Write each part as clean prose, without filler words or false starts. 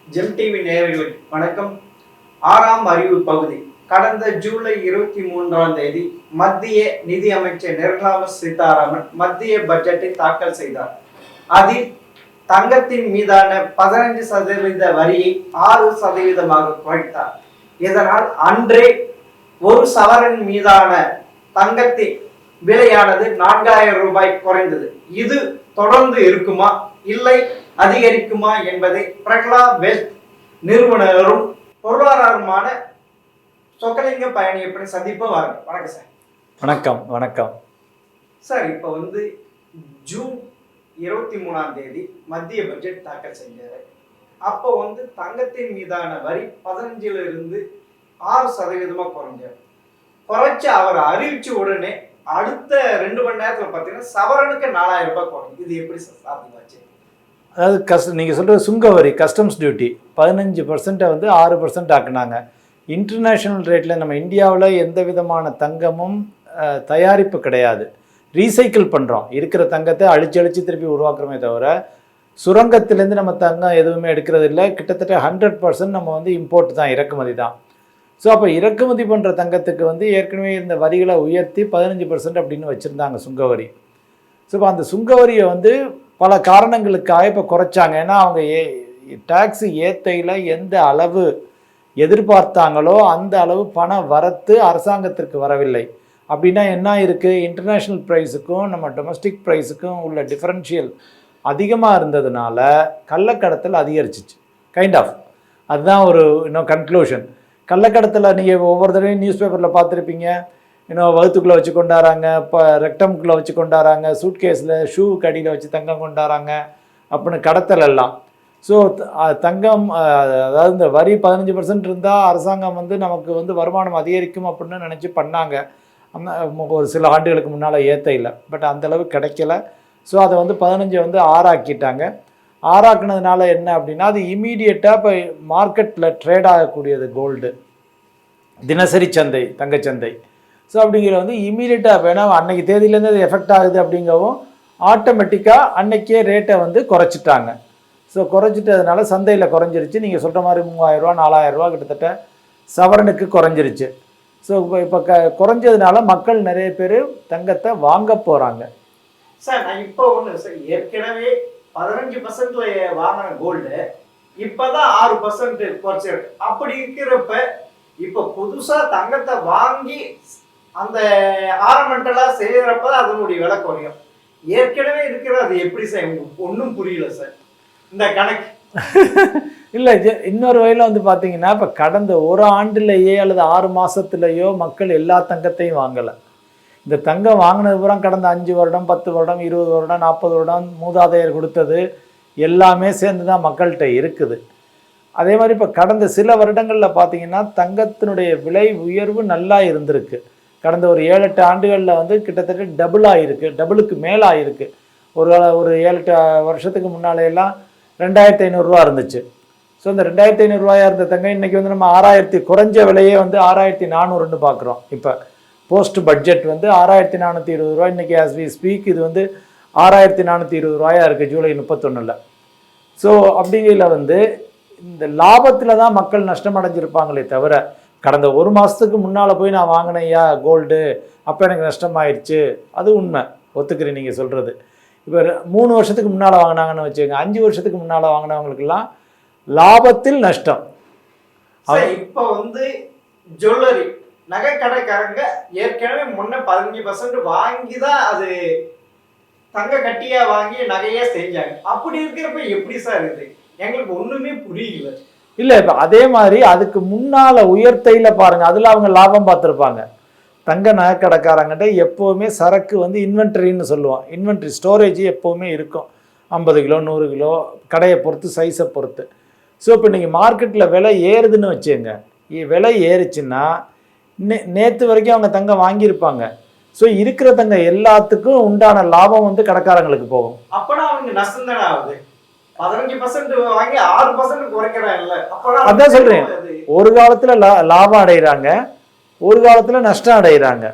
GeM TV நேயர்களுக்கு வணக்கம். 6ஆம் அறிவு பகுதி. கடந்த ஜூலை 23ஆம் தேதி மத்திய நிதி அமைச்சர் நிர்மலா சீதாராமன் மத்திய பட்ஜெட்டை தாக்கல் செய்தார். அதில் தங்கத்தின் மீதான 15% வரியை 6% குறைத்தார். இதனால் அன்றே ஒரு சவரன் மீதான தங்கத்தின் விலையானது 4000 ரூபாய் குறைந்தது. இது தொடர்ந்து இருக்குமா இல்லை அதிகரிக்குமா என்பதை பிரகலா வெஸ்ட் நிறுவனரும் பொருளாதாரமான சொக்கலிங்க பயணி எப்படி சந்திப்போம். வணக்கம் சார். வணக்கம் வணக்கம் சார். இப்போ ஜூன் 23ஆம் தேதி மத்திய பட்ஜெட் தாக்கல் செஞ்சாரு. அப்போ தங்கத்தின் மீதான வரி 15% 6% குறைச்சு அவர் அறிவிச்ச உடனே அடுத்த 2 மணி நேரத்தில் பார்த்தீங்கன்னா சவரனுக்கு 4000 ரூபாய் குறையும். இது எப்படி சாத்தியமாச்சு? அதாவது நீங்கள் சொல்கிற சுங்கவரி கஸ்டம்ஸ் டியூட்டி 15% 6% ஆக்குனாங்க. இன்டர்நேஷ்னல் ரேட்டில் நம்ம இந்தியாவில் எந்த விதமான தங்கமும் தயாரிப்பு கிடையாது. ரீசைக்கிள் பண்ணுறோம். இருக்கிற தங்கத்தை அழிச்சு திருப்பி உருவாக்குறோமே தவிர சுரங்கத்திலேருந்து நம்ம தங்கம் எதுவுமே எடுக்கிறது இல்லை. கிட்டத்தட்ட 100% நம்ம இம்போர்ட் தான், இறக்குமதி தான். ஸோ அப்போ இறக்குமதி பண்ணுற தங்கத்துக்கு ஏற்கனவே இந்த வரிகளை உயர்த்தி 15% அப்படின்னு வச்சுருந்தாங்க சுங்கவரி. ஸோ இப்போ அந்த சுங்கவரியை பல காரணங்களுக்காக இப்போ குறைச்சாங்க. ஏன்னா அவங்க டேக்ஸு ஏற்றையில் எந்த அளவு எதிர்பார்த்தாங்களோ அந்த அளவு பண வரத்து அரசாங்கத்திற்கு வரவில்லை. அப்படின்னா என்ன இருக்குது, இன்டர்நேஷ்னல் ப்ரைஸுக்கும் நம்ம டொமஸ்டிக் ப்ரைஸுக்கும் உள்ள டிஃபரன்ஷியல் அதிகமாக இருந்ததுனால கள்ளக்கடத்தல் அதிகரிச்சிச்சு. கைண்ட் ஆஃப் அதுதான் ஒரு கன்க்ளூஷன். கள்ளக்கடத்தில் நீங்கள் ஒவ்வொரு தடவையும் நியூஸ் பேப்பரில் பார்த்துருப்பீங்க. வகுத்துக்குள்ளே வச்சு கொண்டாடுறாங்க, இப்போ ரெக்டம்குள்ளே வச்சு கொண்டாடுறாங்க, சூட்கேஸில் ஷூ கடியில் வச்சு தங்கம் கொண்டாடுறாங்க அப்படின்னு கடத்தல் எல்லாம். ஸோ தங்கம் அதாவது இந்த வரி 15% இருந்தால் அரசாங்கம் நமக்கு வருமானம் அதிகரிக்கும் அப்படின்னு நினச்சி பண்ணாங்க. ஒரு சில ஆண்டுகளுக்கு முன்னால் ஏற்றையில். பட் அந்தளவு கிடைக்கல. ஸோ அதை 15 6ஆக்கிட்டாங்க. 6ஆக்குனதுனால என்ன அப்படின்னா அது இமீடியட்டாக இப்போ மார்க்கெட்டில் ட்ரேட் ஆகக்கூடியது கோல்டு, தினசரி சந்தை, தங்கச்சந்தை. ஸோ அப்படிங்கிற இமீடியட்டாக வேணால் அன்னைக்கு தேதியிலேருந்து அது எஃபெக்ட் ஆகுது அப்படிங்கவும் ஆட்டோமேட்டிக்காக அன்னைக்கே ரேட்டை குறைச்சிட்டாங்க. ஸோ குறைச்சிட்டதுனால சந்தையில் குறைஞ்சிருச்சு. நீங்கள் சொல்கிற மாதிரி 3000 ரூபா 4000 ரூபா கிட்டத்தட்ட சவரனுக்கு குறைஞ்சிருச்சு. ஸோ இப்போ குறைஞ்சதுனால மக்கள் நிறைய பேர் தங்கத்தை வாங்க போகிறாங்க. சார் நான் இப்போ சார் ஏற்கனவே 15% வாங்கின கோல்டு இப்போதான் 6% குறைச்சிருக்கு. அப்படி இருக்கிறப்ப இப்போ புதுசாக தங்கத்தை வாங்கி அந்த ஆர்னமெண்டலாக செய்கிறப்ப அதனுடைய விலை குறையும். ஏற்கனவே இருக்கிற அது எப்படி சார்? ஒன்றும் புரியல சார் இந்த கணக்கு. இல்லை, இன்னொரு வகையில் பார்த்தீங்கன்னா இப்போ கடந்த ஒரு ஆண்டுலேயே அல்லது 6 மாதத்துலேயோ மக்கள் எல்லா தங்கத்தையும் வாங்கலை. இந்த தங்கம் வாங்கினது பூரா கடந்த 5 வருடம் 10 வருடம் 20 வருடம் 40 வருடம் மூதாதையர் கொடுத்தது எல்லாமே சேர்ந்து தான் மக்கள்கிட்ட இருக்குது. அதே மாதிரி இப்போ கடந்த சில வருடங்களில் பார்த்தீங்கன்னா தங்கத்தினுடைய விலை உயர்வு நல்லா இருந்திருக்கு. கடந்த ஒரு 7-8 ஆண்டுகளில் கிட்டத்தட்ட டபுளுக்கு மேலே ஆகிருக்கு. ஒரு 7-8 வருஷத்துக்கு முன்னாலேயெல்லாம் 2500 ரூபா இருந்துச்சு. ஸோ இந்த 2500 ரூபாயாக இருந்த தங்கம் இன்றைக்கி நம்ம 6000 குறைஞ்ச விலையே 6400ன்னு பார்க்குறோம். இப்போ போஸ்ட் பட்ஜெட் 6420 ரூபா. இன்றைக்கி ஆஸ் வி ஸ்பீக் இது 6420 ரூபாயாக இருக்குது ஜூலை 31. ஸோ அப்படிங்கிற இந்த லாபத்தில் தான் மக்கள் நஷ்டம் அடைஞ்சிருப்பாங்களே தவிர கடந்த ஒரு மாதத்துக்கு முன்னால் போய் நான் வாங்கினேயா கோல்டு அப்போ எனக்கு நஷ்டமாயிடுச்சு, அது உண்மை, ஒத்துக்கிறேன் நீங்கள் சொல்கிறது. இப்போ 3 வருஷத்துக்கு முன்னால் வாங்கினாங்கன்னு வச்சுக்கோங்க, 5 வருஷத்துக்கு முன்னால் வாங்கினவங்களுக்கெல்லாம் லாபத்தில் நஷ்டம். இப்போ ஜுவல்லரி நகை கடைக்காரங்க ஏற்கனவே முன்ன 15% வாங்கி தான் அது தங்க கட்டியா வாங்கி நகையா செஞ்சாங்க. அப்படி இருக்கிறப்ப எப்படி சார் இது? எங்களுக்கு ஒண்ணுமே புரியல. இல்லை, இப்போ அதே மாதிரி அதுக்கு முன்னால் உயர்த்தையில் பாருங்கள், அதில் அவங்க லாபம் பார்த்துருப்பாங்க. தங்க நகை கடைக்காரங்கிட்ட எப்போவுமே சரக்கு இன்வென்ட்ரின்னு சொல்லுவோம். இன்வென்ட்ரி ஸ்டோரேஜ் எப்போவுமே இருக்கும். 50 கிலோ 100 கிலோ கடையை பொறுத்து சைஸை பொறுத்து. ஸோ இப்போ நீங்கள் மார்க்கெட்டில் விலை ஏறுதுன்னு வச்சுங்க, விலை ஏறுச்சுன்னா நேற்று வரைக்கும் அவங்க தங்கம் வாங்கியிருப்பாங்க. ஸோ இருக்கிற தங்கம் எல்லாத்துக்கும் உண்டான லாபம் கடைக்காரங்களுக்கு போகும். அப்போனா அவங்க நஷ்டம் தானே ஆகுது. 15% வாங்கி 6% குறைக்கிறாங்கல்ல. அதான் சொல்கிறேன், ஒரு காலத்தில் லாபம் அடைகிறாங்க, ஒரு காலத்தில் நஷ்டம் அடைகிறாங்க.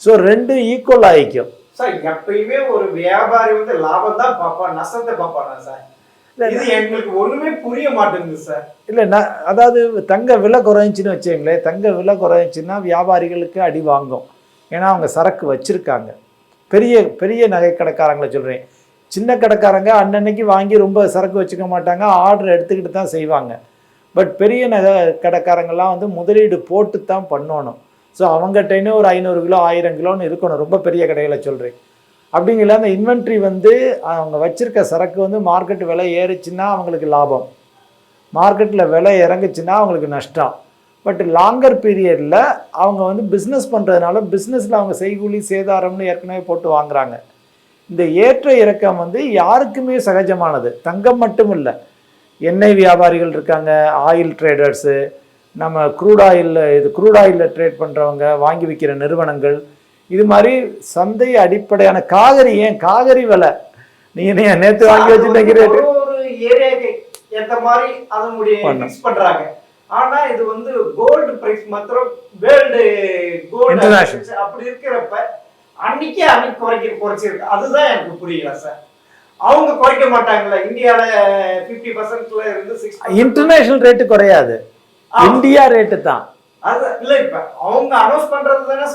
ஸோ 2 ஈக்குவல் ஆகிக்கும். சார் எப்பயுமே ஒரு வியாபாரி லாபம் தான் பார்ப்பான், நஷ்டத்தை பார்ப்பானா சார்? இது எங்களுக்கு ஒண்ணுமே புரிய மாட்டேங்குது சார். இல்லை நான் அதாவது தங்க விலை குறைஞ்சின்னு வச்சுங்களேன், தங்க விலை குறைஞ்சின்னா வியாபாரிகளுக்கு அடி வாங்கும். ஏன்னா அவங்க சரக்கு வச்சுருக்காங்க. பெரிய பெரிய நகை கடைக்காரங்களை சொல்கிறேன். சின்ன கடைக்காரங்க அன்னன்னைக்கு வாங்கி ரொம்ப சரக்கு வச்சுக்க மாட்டாங்க, ஆர்டர் எடுத்துக்கிட்டு தான் செய்வாங்க. பட் பெரிய நகை கடைக்காரங்கள்லாம் வந்து முதலீடு போட்டு தான் பண்ணணும். ஸோ அவங்ககிட்டே ஒரு 500 கிலோ 1000 கிலோன்னு இருக்கணும், ரொம்ப பெரிய கடைகளை சொல்கிறேன். அப்படிங்கிற அந்த இன்வென்ட்ரி வந்து அவங்க வச்சுருக்க சரக்கு வந்து மார்க்கெட் விலை ஏறிச்சுன்னா அவங்களுக்கு லாபம், மார்க்கெட்டில் விலை இறங்குச்சுன்னா அவங்களுக்கு நஷ்டம். பட் லாங்கர் பீரியடில் அவங்க வந்து பிஸ்னஸ் பண்ணுறதுனால பிஸ்னஸில் அவங்க செய்கூலி சேதாரம்னு ஏற்கனவே போட்டு வாங்குறாங்க. இந்த ஏற்ற இறக்கம் வந்து யாருக்குமே சகஜமானது, தங்கம் மட்டும் இல்லை. எண்ணெய் வியாபாரிகள் இருக்காங்க, ஆயில் ட்ரேடர்ஸு, நம்ம க்ரூட் ஆயிலில் ட்ரேட் பண்ணுறவங்க, வாங்கி விற்கிற நிறுவனங்கள், இது மாதிரி சந்தை அடிப்படையான காகரி விலை நீங்கள் நேற்று வாங்கி வச்சுருந்தீங்க ரேட்டு ஒரு ஏரியாக்கு ஏற்ற மாதிரி அதனுடைய ஃபிக்ஸ் பண்றாங்க. ஆனா இது வந்து கோல்டு பிரைஸ் மாத்திரம் வேர்ல்டு கோல்டு அப்படி இருக்கிறப்ப அன்னைக்கு குறைச்சிருக்கு. அதுதான் எனக்கு புரியல சார். அவங்க குறைக்க மாட்டாங்களா? இந்தியால 50%ல இருந்து 6% இன்டர்நேஷனல் ரேட்டு குறையாது, இந்தியா ரேட்டு தான். அது இல்ல, இப்ப அவங்க அனௌன்ஸ் பண்றது தானே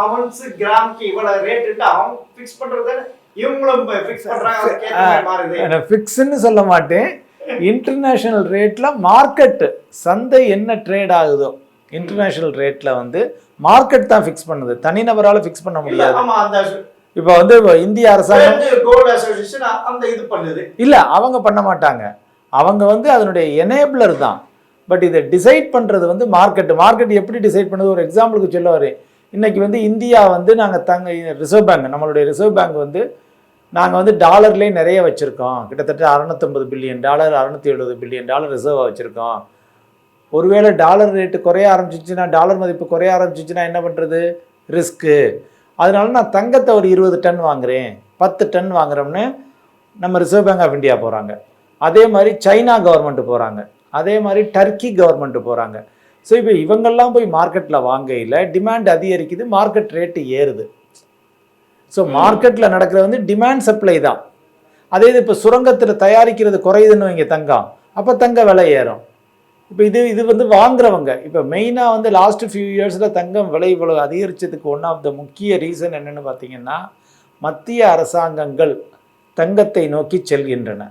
அவன்ஸ் கிராம்க்கு இவ்வளவு ரேட்டு அவங்க ஃபிக்ஸ் பண்றது தானே, இவங்களும் ஃபிக்ஸ் பண்றாங்க. ஃபிக்ஸ்ன்னு சொல்ல மாட்டேன், இன்டர்நேஷனல் ரேட்ல மார்க்கெட் சந்தை என்ன ட்ரேட் ஆகுதோ இன்டர்நேஷனல் ரேட்ல வந்து மார்க்கெட் தான் ஃபிக்ஸ் பண்ணுது, தனிநபரால ஃபிக்ஸ் பண்ண முடியாது. இப்போ வந்து இந்திய அரசாங்கம் அந்த இது பண்ணுது இல்ல, அவங்க பண்ண மாட்டாங்க, அவங்க வந்து அதனுடைய எனேபிளர் தான். பட் இதை டிசைட் பண்ணுறது வந்து மார்க்கெட் எப்படி டிசைட் பண்ணுது? ஒரு எக்ஸாம்பிளுக்கு சொல்ல வரேன். இன்றைக்கி வந்து இந்தியா வந்து நாங்கள் ரிசர்வ் பேங்க், நம்மளுடைய ரிசர்வ் பேங்க் வந்து நாங்கள் வந்து டாலர்லேயே நிறைய வச்சுருக்கோம், கிட்டத்தட்ட $650 பில்லியன், $670 பில்லியன் ரிசர்வாக வச்சுருக்கோம். ஒருவேளை டாலர் ரேட்டு குறைய ஆரம்பிச்சிச்சுன்னா, டாலர் மதிப்பு குறைய ஆரம்பிச்சிச்சுன்னா என்ன பண்ணுறது? ரிஸ்க்கு. அதனால நான் தங்கத்தை ஒரு 20 டன் வாங்குகிறேன், 10 டன் வாங்குகிறோம்னு நம்ம ரிசர்வ் பேங்க் ஆஃப் இந்தியா போகிறாங்க. அதே மாதிரி சைனா கவர்மெண்ட்டு போகிறாங்க, அதே மாதிரி டர்க்கி கவர்மெண்ட்டு போகிறாங்க. ஸோ இப்போ இவங்கெல்லாம் போய் மார்க்கெட்டில் வாங்கையில் டிமாண்ட் அதிகரிக்குது, மார்க்கெட் ரேட்டு ஏறுது. ஸோ மார்க்கெட்டில் நடக்கிறது வந்து டிமாண்ட் சப்ளை தான். அதே இது இப்போ சுரங்கத்தில் தயாரிக்கிறது குறையுதுன்னு வைங்க தங்கம், அப்போ தங்க விலை ஏறும். இப்போ இது வந்து வாங்குறவங்க இப்போ மெயினாக வந்து லாஸ்ட் ஃபியூ இயர்ஸில் தங்கம் விலை இவ்வளோ அதிகரித்ததுக்கு ஒன் ஆஃப் த முக்கிய ரீசன் என்னென்னு பார்த்தீங்கன்னா, மத்திய அரசாங்கங்கள் தங்கத்தை நோக்கி செல்கின்றன.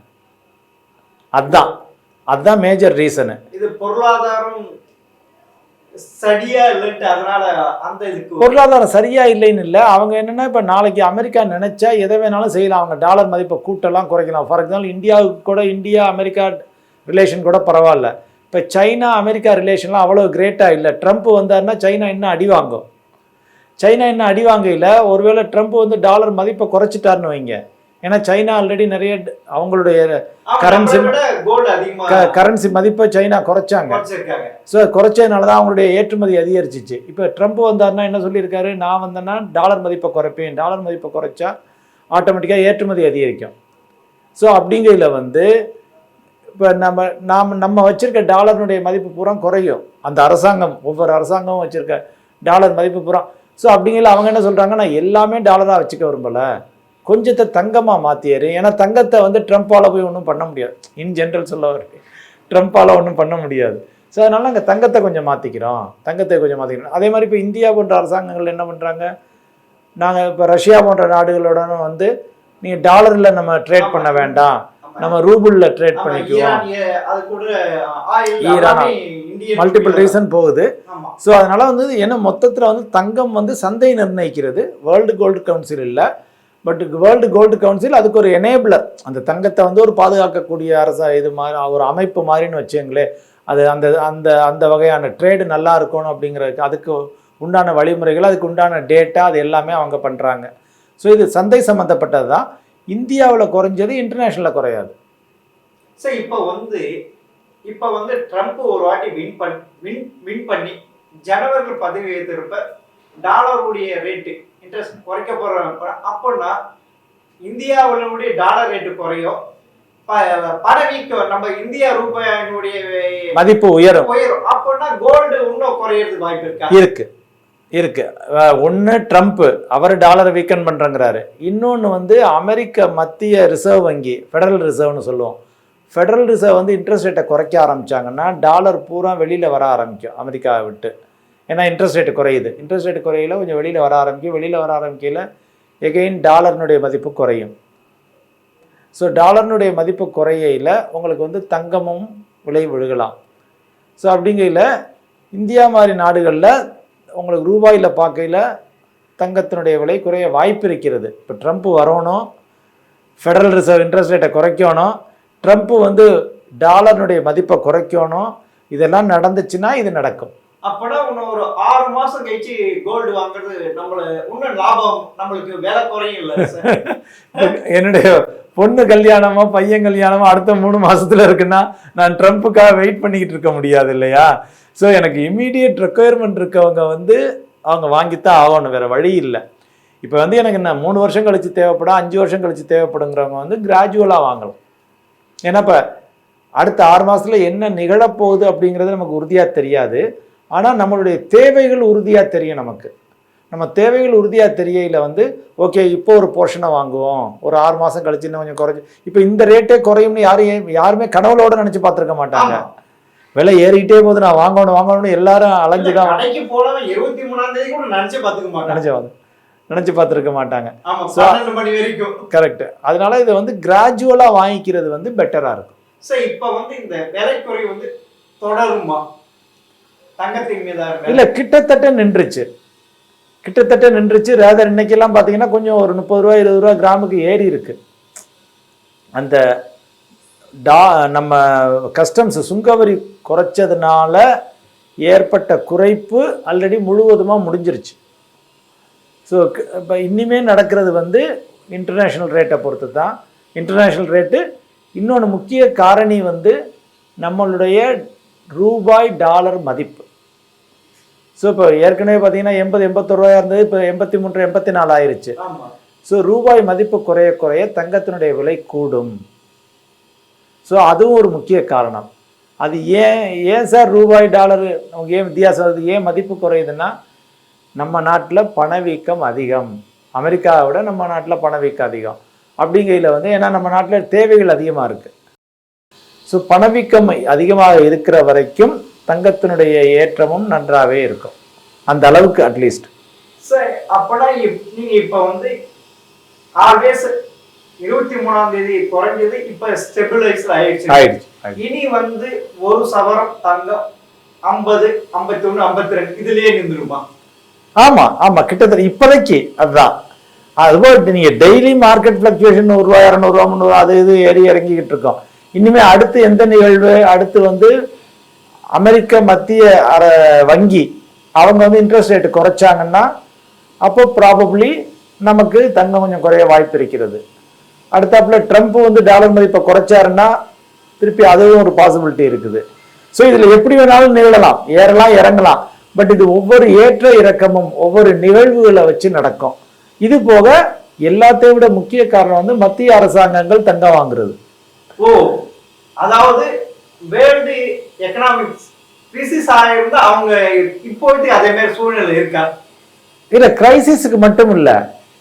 அதுதான் மேஜர் ரீசனு. இது பொருளாதாரம் சரியா இல்லைன்ட்டு, அதனால அந்த இதுக்கு பொருளாதாரம் சரியா இல்லைன்னு இல்லை, அவங்க என்னன்னா இப்போ நாளைக்கு அமெரிக்கா நினைச்சா எதை வேணாலும் செய்யலாம், அவங்க டாலர் மதிப்பை கூட்டலாம் குறைக்கலாம். ஃபார் எக்ஸாம்பிள் இந்தியாவுக்கு கூட, இந்தியா அமெரிக்கா ரிலேஷன் கூட பரவாயில்ல. இப்போ சைனா அமெரிக்கா ரிலேஷன்லாம் அவ்வளோ கிரேட்டாக இல்லை. ட்ரம்ப் வந்தாருன்னா சைனா இன்னும் அடி வாங்கும். சைனா இன்னும் அடி வாங்கல. ஒருவேளை ட்ரம்ப் வந்து டாலர் மதிப்பை குறைச்சிட்டாருன்னு வைங்க, ஏன்னா சைனா ஆல்ரெடி நிறைய அவங்களுடைய கரன்சி மதிப்பை சைனா குறைச்சாங்க. ஸோ குறைச்சதுனால தான் அவங்களுடைய ஏற்றுமதி அதிகரிச்சிச்சு. இப்போ ட்ரம்ப் வந்தாருன்னா என்ன சொல்லியிருக்காரு, நான் வந்தேன்னா டாலர் மதிப்பை குறைப்பேன், டாலர் மதிப்பை குறைச்சா ஆட்டோமேட்டிக்காக ஏற்றுமதி அதிகரிக்கும். ஸோ அப்படிங்கையில் வந்து இப்போ நம்ம வச்சுருக்க டாலருடைய மதிப்பு பூரா குறையும். அந்த அரசாங்கம், ஒவ்வொரு அரசாங்கமும் வச்சுருக்க டாலர் மதிப்பு பூரா. ஸோ அப்படிங்கையில் அவங்க என்ன சொல்கிறாங்க, நான் எல்லாமே டாலராக வச்சுக்க விரும்பலை, கொஞ்சத்தை தங்கமாக மாற்றியாரு. ஏன்னா தங்கத்தை வந்து ட்ரம்ப்பால் போய் ஒன்றும் பண்ண முடியாது, இன் ஜென்ரல் சொல்ல வர்றது ட்ரம்ப்பால் ஒன்றும் பண்ண முடியாது. ஸோ அதனால் நாங்கள் தங்கத்தை கொஞ்சம் மாற்றிக்கிறோம். அதே மாதிரி இப்போ இந்தியா போன்ற அரசாங்கங்கள் என்ன பண்ணுறாங்க, நாங்கள் இப்போ ரஷ்யா போன்ற நாடுகளுடன் வந்து நீங்கள் டாலரில் நம்ம ட்ரேட் பண்ண வேண்டாம், நம்ம ரூபிளில் ட்ரேட் பண்ணிக்குவோம். ஈரான் மல்டிபிள் ரீசன் போகுது. ஸோ அதனால் வந்து என்ன மொத்தத்தில் வந்து தங்கம் வந்து சந்தை நிர்ணயிக்கிறது, வேர்ல்டு கோல்டு கவுன்சில் இல்லை. பட் வேர்ல்டு கோல்டு கவுன்சில் அதுக்கு ஒரு எனேபிளர், அந்த தங்கத்தை வந்து ஒரு பாதுகாக்கக்கூடிய இது மாதிரி ஒரு அமைப்பு மாதிரின்னு வச்சுங்களேன். அது அந்த அந்த அந்த வகையான ட்ரேடு நல்லா இருக்கணும் அப்படிங்கிறதுக்கு அதுக்கு உண்டான வழிமுறைகள், அதுக்கு உண்டான டேட்டா, அது எல்லாமே அவங்க பண்ணுறாங்க. ஸோ இது சந்தை சம்மந்தப்பட்டது தான். இந்தியாவில் குறைஞ்சது இன்டர்நேஷ்னலில் குறையாது. சார் இப்போ வந்து ட்ரம்ப் ஒரு வாட்டி வின் பண்ணி ஜனவரி பதவி ஏற்றிருப்ப டாலருடைய ரேட்டு இன்ட்ரெஸ்ட் குறைக்க போறாங்க. அப்போனா இந்தியாவுடைய டாலர் ரேட்டு குறையும், பணவீக்க நம்ம இந்தியா ரூபாயினுடைய மதிப்பு உயரும். அப்போனா கோல்டு இன்னும் குறையிறதுக்கு வாய்ப்பு இருக்கு. ஒன்று ட்ரம்ப் அவர் டாலரை வீக்கன் பண்ணுறங்கிறாரு, இன்னொன்று வந்து அமெரிக்க மத்திய ரிசர்வ் வங்கி, ஃபெடரல் ரிசர்வ்னு சொல்லுவோம், ஃபெடரல் ரிசர்வ் வந்து இன்ட்ரெஸ்ட் ரேட்டை குறைக்க ஆரம்பித்தாங்கன்னா டாலர் பூரா வெளியில் வர ஆரம்பிக்கும் அமெரிக்காவை விட்டு. ஏன்னா இன்ட்ரெஸ்ட் ரேட்டு குறையுது, இன்ட்ரெஸ்ட் ரேட்டு குறையில கொஞ்சம் வெளியில் வர ஆரம்பிக்கும், வெளியில் வர ஆரம்பிக்கையில் எகெயின் டாலர்னுடைய மதிப்பு குறையும். ஸோ டாலர்னுடைய மதிப்பு குறையில உங்களுக்கு வந்து தங்கமும் விலை விழுகலாம். ஸோ அப்படிங்கையில் இந்தியா மாதிரி நாடுகளில் உங்களுக்கு ரூபாயில் பார்க்கையில் தங்கத்தினுடைய விலை குறைய வாய்ப்பு இருக்கிறது. இப்போ ட்ரம்ப் வரணும், ஃபெடரல் ரிசர்வ் இன்ட்ரெஸ்ட் ரேட்டை குறைக்கணும், ட்ரம்ப் வந்து டாலர்னுடைய மதிப்பை குறைக்கணும், இதெல்லாம் நடந்துச்சுன்னா இது நடக்கும். அப்பனா இன்னும் ஒரு 6 மாசம் கழிச்சு கோல்டு வாங்குறது நம்மள இன்னும் லாபம், நம்மளுக்கு விலை குறையும் இல்ல சார்? என்னுடைய பொண்ணு கல்யாணமோ பையன் கல்யாணமோ அடுத்த 3 மாசத்துல இருக்குன்னா நான் ட்ரம்ப்புக்காக வெயிட் பண்ணிக்கிட்டு இருக்க முடியாது இல்லையா? ஸோ எனக்கு இம்மீடியட் ரெக்குயர்மெண்ட் இருக்கவங்க வந்து அவங்க வாங்கித்தான் ஆகணும், வேற வழி இல்லை. இப்போ வந்து எனக்கு என்ன 3 வருஷம் கழிச்சு தேவைப்படும், 5 வருஷம் கழிச்சு தேவைப்படுங்கிறவங்க வந்து கிராஜுவலாக வாங்கலாம். ஏன்னா இப்போ அடுத்த 6 மாசத்துல என்ன நிகழப்போகுது அப்படிங்கிறது நமக்கு உறுதியாக தெரியாது. ஆனால் நம்மளுடைய தேவைகள் உறுதியாக தெரியும் நமக்கு. நம்ம தேவைகள் உறுதியாக தெரியல வந்து ஓகே இப்போ ஒரு போர்ஷனை வாங்குவோம், ஒரு 6 மாதம் கழிச்சு இன்னும் கொஞ்சம் குறைஞ்சி, இப்போ இந்த ரேட்டே குறையும்னு யாருமே கனவுளோட நினச்சி பார்த்துருக்க மாட்டாங்க. விலை ஏறிக்கிட்டே போது நான் வாங்கணும்னு எல்லாரும் அலைஞ்சுதான் நினச்சி பார்த்துருக்க மாட்டாங்க. கரெக்ட். அதனால இதை வந்து கிராஜுவலாக வாங்கிக்கிறது வந்து பெட்டராக இருக்கும். சார் இப்போ வந்து இந்த விலை குறை வந்து தொடருமா தங்கத்தின் மீது? இல்லை, கிட்டத்தட்ட நின்றுச்சு. ரேதர் இன்னைக்கெல்லாம் பார்த்தீங்கன்னா கொஞ்சம் ஒரு 30 ரூபா 20 ரூபா கிராமுக்கு ஏறி இருக்கு. அந்த நம்ம கஸ்டம்ஸ் சுங்கவரி குறைச்சதுனால ஏற்பட்ட குறைப்பு ஆல்ரெடி முழுவதுமாக முடிஞ்சிருச்சு. ஸோ இப்போ இனிமே நடக்கிறது வந்து இன்டர்நேஷ்னல் ரேட்டை பொறுத்து தான். இன்டர்நேஷ்னல் ரேட்டு இன்னொன்று முக்கிய காரணி வந்து நம்மளுடைய ரூபாய் டாலர் மதிப்பு. ஸோ இப்போ ஏற்கனவே பார்த்தீங்கன்னா 80-81 ரூபாயா இருந்தது, இப்போ 83-84 ஆயிருச்சு. ஸோ ரூபாய் மதிப்பு குறைய குறைய தங்கத்தினுடைய விலை கூடும். ஸோ அதுவும் ஒரு முக்கிய காரணம். அது ஏன் சார் ரூபாய் டாலரு நமக்கு ஏன் வித்தியாசம் வருது, ஏன் மதிப்பு குறையுதுன்னா நம்ம நாட்டில் பணவீக்கம் அதிகம், அமெரிக்காவை விட நம்ம நாட்டில் பணவீக்கம் அதிகம். அப்படிங்கையில் வந்து ஏன்னா நம்ம நாட்டில் தேவைகள் அதிகமாக இருக்குது. ஸோ பணவீக்கம் அதிகமாக இருக்கிற வரைக்கும் தங்கத்தினுடைய ஏற்றமும் நன்றாகவே இருக்கும், அந்த அளவுக்கு அட்லீஸ்ட். சார் அப்போனா நீங்கள் இப்போ வந்து ஆல்வேஸ் 23ஆம் தேதி குறைஞ்சது, இப்போ ஸ்டெபிலைஸ் ஆயிடுச்சு. இனி வந்து ஒரு சவரம் தங்கம் 50, 51, 52 இதுலயே நின்றுருமா? ஆமா கிட்டத்தட்ட இப்போதைக்கு அதுதான். அதுபோல் நீங்க டெய்லி மார்க்கெட் ஃபிளக்சுவேஷன் 100 ரூபா 200 ரூபா 300 அது இது ஏறி இறங்கிக்கிட்டு இருக்கோம். இனிமே அடுத்து எந்த நிகழ்வு, அடுத்து வந்து அமெரிக்க மத்திய வங்கி அவங்க வந்து இன்ட்ரெஸ்ட் ரேட்டு குறைச்சாங்கன்னா அப்போ ப்ராபப்ளி நமக்கு தங்கம் கொஞ்சம் குறைய வாய்ப்பு இருக்கிறது. அடுத்தாப்புல ட்ரம்ப் வந்து டாலர் மதிப்பை குறைச்சாருன்னா திருப்பி அதுவும் ஒரு பாசிபிலிட்டி இருக்குது. ஸோ இதில் எப்படி வேணாலும் நிகழலாம், ஏறலாம் இறங்கலாம். பட் இது ஒவ்வொரு ஏற்ற இறக்கமும் ஒவ்வொரு நிகழ்வுகளை வச்சு நடக்கும். இது போக எல்லாத்தையும் விட முக்கிய காரணம் வந்து மத்திய அரசாங்கங்கள் தங்கம் வாங்குறது. ஓ, அதாவது வேர்ல்டு எக்கனாமிக்ஸ் கிரைசிஸ் ஆயிருந்தா அவங்க இப்போதைக்கு அதே மாதிரி சூழ்நிலை இருக்கா? இல்ல, கிரைசிஸுக்கு மட்டும் இல்லை.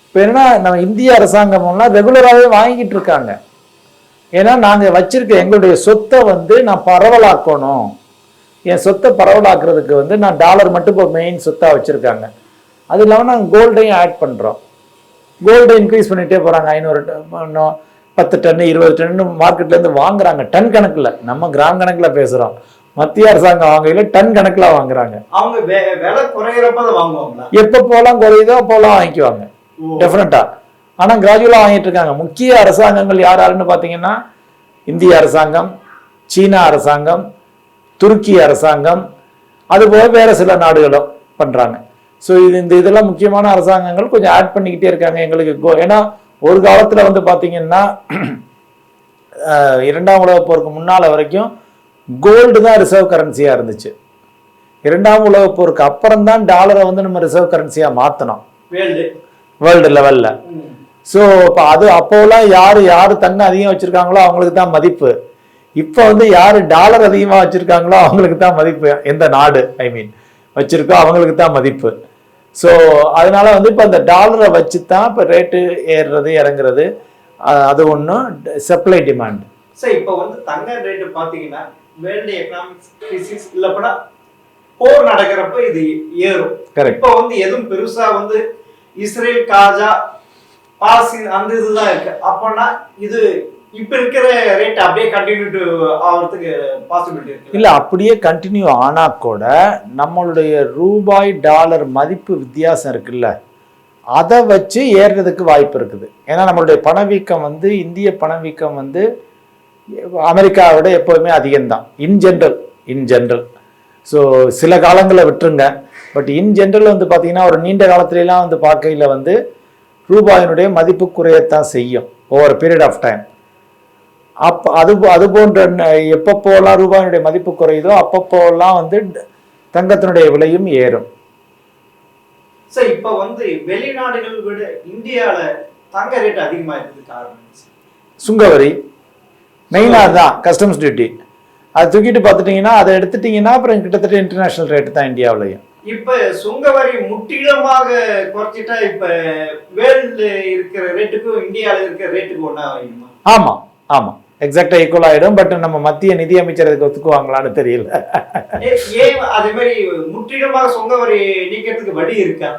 இப்போ என்னன்னா நம்ம இந்திய அரசாங்கம்லாம் ரெகுலராகவே வாங்கிட்டு இருக்காங்க. ஏன்னா நாங்கள் வச்சிருக்க எங்களுடைய சொத்தை வந்து நான் பரவலாக்கணும், என் சொத்தை பரவலாக்குறதுக்கு வந்து நான் டாலர் மட்டும் இப்போ மெயின் சொத்தாக வச்சுருக்காங்க. அது இல்லாமல் நாங்கள் கோல்டையும் ஆட் பண்ணுறோம். கோல்டை இன்க்ரீஸ் பண்ணிகிட்டே போகிறாங்க. 500 10 டன் 20 டன் மார்க்கெட்லேருந்து வாங்குறாங்க. டன் கணக்கில், நம்ம கிராம் கணக்கில் பேசுகிறோம். மத்திய அரசாங்கம் வாங்கல டன் கணக்கில் வாங்குறாங்க. அவங்க விலை குறையிறப்ப வாங்குவாங்க. எப்போ போகலாம் குறையுதோ அப்போலாம் வாங்கிக்குவாங்க டெஃபினட்டா. ஆனால் கிராஜுவலாக வாங்கிட்டு இருக்காங்க. முக்கிய அரசாங்கங்கள் யாருன்னு பார்த்தீங்கன்னா இந்திய அரசாங்கம், சீனா அரசாங்கம், துருக்கி அரசாங்கம், அதுபோக வேறு சில நாடுகளும் பண்ணுறாங்க. ஸோ இதெல்லாம் முக்கியமான அரசாங்கங்கள் கொஞ்சம் ஆட் பண்ணிக்கிட்டே இருக்காங்க எங்களுக்கு. ஏன்னா ஒரு காலத்தில் வந்து பார்த்தீங்கன்னா 2ஆம் உலகப் போருக்கு முன்னால் வரைக்கும் கோல்டு தான் ரிசர்வ் கரன்சியாக இருந்துச்சு. 2ஆம் உலகப் போருக்கு அப்புறம் தான் டாலரை வந்து நம்ம ரிசர்வ் கரன்சியாக மாற்றினோம் வேர்ல்டு லெவலில். ஸோ இப்போ அப்போலாம் யார் தங்கம் அதிகம் வச்சுருக்காங்களோ அவங்களுக்கு தான் மதிப்பு. இப்போ வந்து யார் டாலர் அதிகமாக வச்சுருக்காங்களோ அவங்களுக்கு தான் மதிப்பு. எந்த நாடு வச்சுருக்கோ அவங்களுக்கு தான் மதிப்பு. ஸோ அதனால வந்து இப்போ அந்த டாலரை வச்சு தான் இப்போ ரேட்டு ஏறுறது இறங்குறது. அது ஒன்றும் சப்ளை டிமாண்ட். சார் இப்போ வந்து தங்க ரேட்டு பாத்தீங்கன்னா வேர்ல்டு எக்கனாமிக்ஸ் கிரைசிஸ் இல்லப்படா போர் நடக்கிறப்ப இது ஏறும். இப்போ வந்து எதுவும் பெருசா வந்து இஸ்ரேல் காஜா பாலஸ்தீன் அந்த இதுதான் இருக்கு. அப்போனா இது இப்ப இருக்கிற ரேட் அப்படியே கண்டினியூ ஆகிறதுக்கு பாசிபிலிட்டி இருக்கு இல்ல? அப்படியே கண்டினியூ ஆனா கூட நம்மளுடைய ரூபாய் டாலர் மதிப்பு வித்தியாசம் இருக்குல்ல, அதை வச்சு ஏறுறதுக்கு வாய்ப்பு இருக்குது. ஏன்னா நம்மளுடைய பணவீக்கம் வந்து இந்திய பணவீக்கம் வந்து அமெரிக்காவை விட எப்போதுமே அதிகம்தான் இன் ஜென்ரல். ஸோ சில காலங்களை விட்டுருங்க, பட் இன் ஜென்ரல் வந்து பார்த்தீங்கன்னா ஒரு நீண்ட காலத்துலலாம் வந்து பார்க்கையில் வந்து ரூபாயினுடைய மதிப்பு குறையத்தான் செய்யும் ஓவர் பீரியட் ஆஃப் டைம். அது போன்ற எப்பப்போலாம் ரூபாயினுடைய மதிப்பு குறையுதோ அப்பப்போலாம் வந்து தங்கத்தினுடைய விலையும் ஏறும். சார் இப்போ வந்து வெளிநாடுகள் விட இந்தியால தங்க ரேட் அதிகமா இருக்குது காரணம் சுங்கவரி மெயினாக தான், கஸ்டம்ஸ் டியூட்டி. அது தூக்கிட்டு பார்த்துட்டீங்கன்னா அதை எடுத்துட்டீங்கன்னா அப்புறம் கிட்டத்தட்ட இன்டர்நேஷனல் ரேட்டு தான் இந்தியாவிலையும். இப்ப சுங்கவரி முற்றிலுமாக குறைச்சிட்டா இப்ப வேர்ல்டு இருக்கிற ரேட்டுக்கும் இந்தியாவில் இருக்கிற ரேட்டுக்கு ஒன்றா ஆகுமா? ஆமா ஆமா, எக்ஸாக்டா ஈக்குவல் ஆயிடும். பட் நம்ம மத்திய நிதி அமைச்சர் அதுக்கு ஒத்துக்குவாங்களான்னு தெரியல. ஏன் அதே மாதிரி முற்றிலுமாக சுங்கவரி நீக்கிறதுக்கு வழி இருக்கா?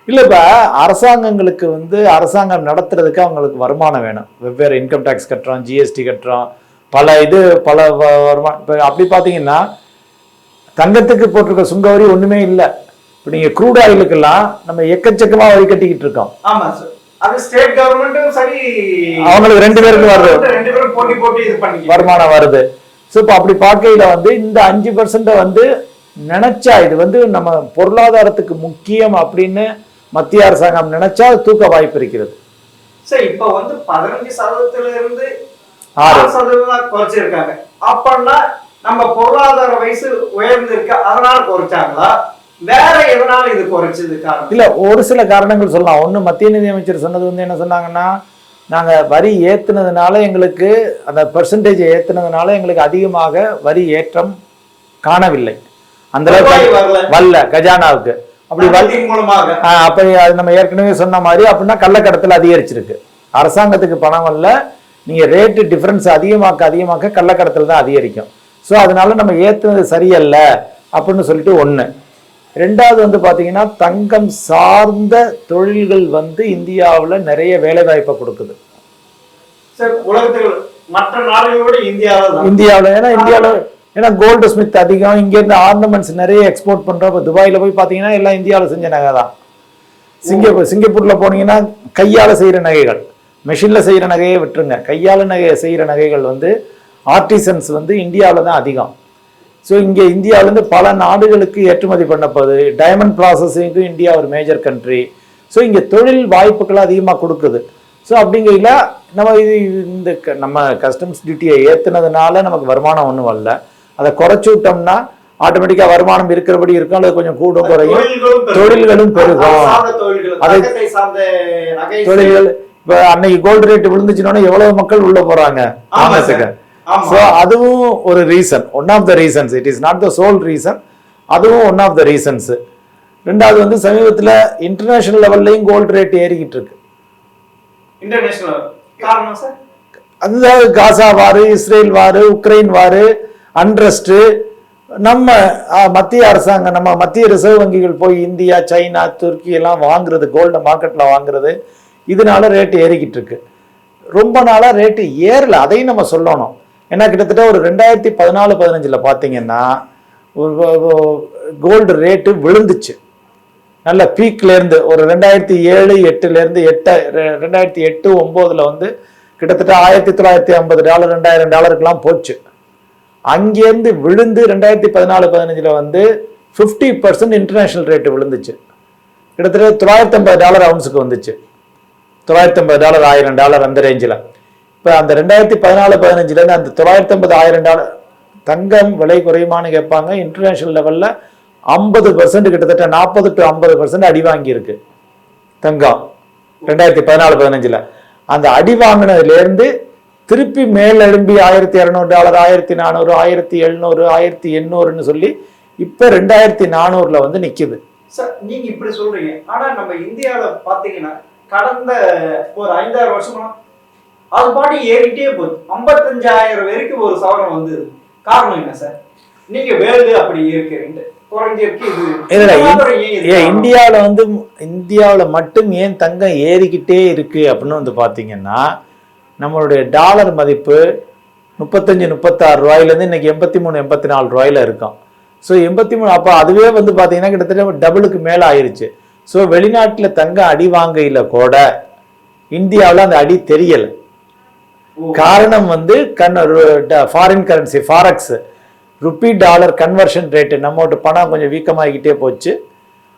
இல்லப்ப அரசாங்கங்களுக்கு வந்து அரசாங்கம் நடத்துறதுக்கு அவங்களுக்கு வருமானம் வேணும். வெவ்வேறு இன்கம் டேக்ஸ் கட்டுறோம், ஜிஎஸ்டி கட்டுறோம், பல வருமானம். இப்போ அப்படி பார்த்தீங்கன்னா தங்கத்துக்கு போட்டிருக்க சுங்கவரி ஒண்ணுமே இல்லை. இப்போ நீங்க க்ரூட் ஆயிலுக்கெல்லாம் நம்ம எக்கச்சக்கமா வரி கட்டிக்கிட்டு இருக்கோம். ஆமா சார், அது ஸ்டேட் கவர்மெண்ட்டும் சரி, அவங்களுக்கு ரெண்டு பேருக்கு வருது, போட்டி இது பண்ணி வருமானம் வருது. ஸோ இப்போ அப்படி பார்க்கையில வந்து இந்த 5% வந்து நினைச்சா இது வந்து நம்ம பொருளாதாரத்துக்கு முக்கியம் அப்படின்னு மத்திய அரசாங்கம் நினைச்சா தூக்க வாய்ப்பு இருக்கிறது. சார் இப்போ வந்து 15% 6% குறைச்சிருக்காங்க. அப்பன்னா நம்ம பொருளாதார வயசு உயர்ந்திருக்கு அதனால குறைச்சாங்களா, வேற எதனால இது குறைச்சது காரணம்? இல்ல, ஒரு சில காரணங்கள் சொல்லலாம். ஒண்ணு, மத்திய நிதி அமைச்சர் சொன்னது வந்து என்ன சொன்னாங்கன்னா, நாங்க வரி ஏத்துனதுனால எங்களுக்கு அந்த பெர்சன்டேஜ் ஏத்துனதுனால எங்களுக்கு அதிகமாக வரி ஏற்றம் காணவில்லை, அந்த வரல கஜானாவுக்கு. அப்படி மூலமாக அப்ப அது நம்ம ஏற்கனவே சொன்ன மாதிரி அப்படின்னா கள்ளக்கடத்தில் அதிகரிச்சிருக்கு. அரசாங்கத்துக்கு பணம் வரல, நீங்க ரேட்டு டிஃபரன்ஸ் அதிகமாக்க கள்ளக்கடத்தில் தான் அதிகரிக்கும். ஸோ அதனால நம்ம ஏத்துனது சரியல்ல அப்படின்னு சொல்லிட்டு ஒண்ணு. ரெண்டாவது வந்து பாத்தீங்கன்னா தங்கம் சார்ந்த தொழில்கள் வந்து இந்தியாவில் நிறைய வேலை வாய்ப்பை கொடுக்குது. மற்ற நாடுகளோட இந்தியாவில் ஏன்னா கோல்டு ஸ்மித் அதிகம், இங்கேருந்து ஆர்னமெண்ட்ஸ் நிறைய எக்ஸ்போர்ட் பண்றோம். இப்போ துபாயில் போய் பார்த்தீங்கன்னா எல்லாம் இந்தியாவில் செஞ்ச நகை தான். சிங்கப்பூர்ல போனீங்கன்னா கையால் செய்கிற நகைகள், மெஷினில் செய்கிற நகையை விட்டுருங்க, கையால் செய்கிற நகைகள் வந்து ஆர்டிசன்ஸ் வந்து இந்தியாவில் தான் அதிகம். ஸோ இங்கே இந்தியாவிலேருந்து பல நாடுகளுக்கு ஏற்றுமதி பண்ணப்படுது. டைமண்ட் ப்ராசஸிங்கும் இந்தியா ஒரு மேஜர் கண்ட்ரி. ஸோ இங்கே தொழில் வாய்ப்புகளை அதிகமாக கொடுக்குது. ஸோ அப்படிங்கையில் நம்ம கஸ்டம்ஸ் டியூட்டியை ஏற்றுனதுனால நமக்கு வருமானம் ஒன்றும் வரல. அதை குறைச்சி விட்டோம்னா ஆட்டோமேட்டிக்காக வருமானம் இருக்கிறபடி இருக்கும், அல்லது கொஞ்சம் கூடும் குறையும், தொழில்களும் பெருகும். அதை தொழில்கள் இப்போ அன்னைக்கு கோல்டு ரேட் விழுந்துச்சுன்னா எவ்வளவு மக்கள் உள்ள போறாங்க ஆமாத்துக்கு. ஸோ அதுவும் ஒரு reason, one of the reasons. It is not the sole reason, அதுவும் ஒன் ஆஃப் த ரீசன்ஸ். ரெண்டாவது வந்து சமீபத்தில் இன்டர்நேஷனல் லெவல்லையும் கோல்டு ரேட் ஏறிக்கிட்டு இருக்கு. அதுதான் காசா வாரு, இஸ்ரேல் வாரு, உக்ரைன் வாரு, அன்ரெஸ்ட். நம்ம மத்திய அரசாங்கம், நம்ம மத்திய ரிசர்வ் வங்கிகள் போய் இந்தியா, சைனா, துருக்கி எல்லாம் வாங்குறது, கோல்டு மார்க்கெட்ல வாங்குறது, இதனால ரேட்டு ஏறிக்கிட்டு இருக்கு. ரொம்ப நாளா ரேட்டு ஏறல, அதையும் நம்ம சொல்லணும். ஏன்னா கிட்டத்தட்ட ஒரு 2014-15 பார்த்தீங்கன்னா கோல்டு ரேட்டு விழுந்துச்சு நல்ல பீக்ல இருந்து. ஒரு 2007-8 2008-9 வந்து கிட்டத்தட்ட $1950 $2000 போச்சு. அங்கேருந்து விழுந்து 2014-15 வந்து 50% இன்டர்நேஷனல் ரேட்டு விழுந்துச்சு. கிட்டத்தட்ட $950 அவுன்ஸுக்கு வந்துச்சு. $950 $1000 அந்த ரேஞ்சில். இப்போ அந்த 2014-15 அந்த $950 தங்கம் விலை குறையுமான்னு கேட்பாங்க. இன்டர்நேஷனல் லெவலில் 50% கிட்டத்தட்ட 40-50% அடி வாங்கியிருக்கு தங்கம் 2014-15. அந்த அடி வாங்கினதுலேருந்து திருப்பி மேல் எழும்பி $1200 $1400 1700 1800 சொல்லி இப்போ 2400 வந்து நிக்குது. சார் நீங்க இப்படி சொல்றீங்க, ஆனா நம்ம இந்தியாவில் பார்த்தீங்கன்னா கடந்த ஒரு 5-6 வருஷமா அது பாட்டி ஏறிட்டே போகுது. 55,000 வரைக்கும் ஒரு சவரன் வந்தது. காரணம் என்ன சார்? நீங்க வேர்ல்டு அப்படி இருக்கிறீங்க, குறைஞ்சிருக்கு. இது இந்தியாவில் மட்டும் ஏன் தங்கம் ஏறிக்கிட்டே இருக்கு அப்படின்னு வந்து பார்த்தீங்கன்னா, நம்மளுடைய டாலர் மதிப்பு 35-36 ரூபாயிலேருந்து இன்னைக்கு 83-84 ரூபாயில இருக்கும். ஸோ 83, அப்போ அதுவே வந்து பார்த்தீங்கன்னா கிட்டத்தட்ட டபுளுக்கு மேலே ஆயிடுச்சு. ஸோ வெளிநாட்டில் தங்கம் அடி வாங்கையில் கூட இந்தியாவில் அந்த அடி தெரியலை. காரணம் வந்து foreign currency, forex, rupee dollar conversion rate நம்மோட பணம் கொஞ்சம் வீக்கமாகிக்கிட்டே போச்சு.